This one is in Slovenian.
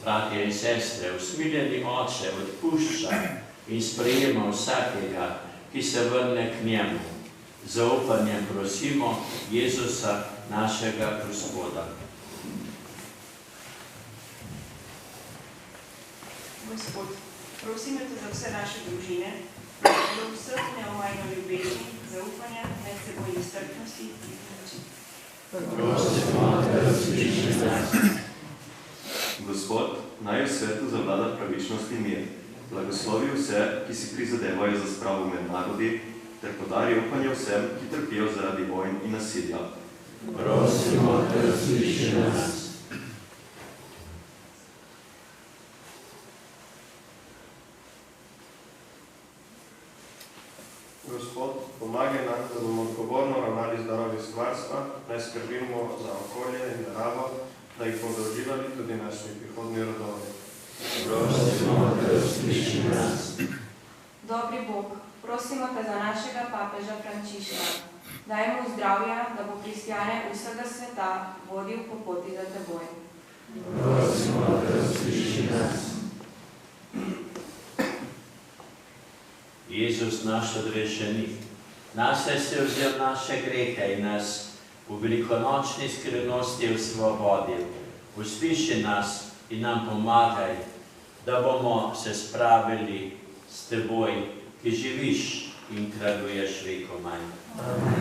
bratje in sestre, usmiljeni Oče odpušča in sprejema vsakega, ki se vrne k njemu. Zaupanjem prosimo Jezusa, našega Gospoda. Gospod, prosimo te za vse naše družine, za vseh neomajno ljubezni, zaupanja, medsebojne strpnosti in pomoči. Prosimo, da usliši nas. Gospod, naj v svetu zavlada pravičnost in mir. Blagoslovi vse, ki si prizadevajo za spravo med narodi, ter podari upanje vsem, ki trpijo zaradi vojn in nasilja. Prosimo, da usliši nas. Gospod, pomagaj nam, da bomo odgovorno ravnali z darovi stvarstva, naj skrbimo za okolje in naravo, da jih bodo uživali tudi naši prihodnji rodovi. Prosimo, da usliši nas. Dobri Bog, prosimo te za našega papeža Frančiška. Daj mu zdravja, da bo kristjane vsega sveta vodil po poti za teboj. Prosimo, da usliši nas. Jezus, naš odrešenik, nase si vzel naše grehe in nas v velikonočni skrivnosti osvobodil. Usliši nas in nam pomagaj, da bomo se spravili s teboj, ki živiš in kraljuješ vekomaj.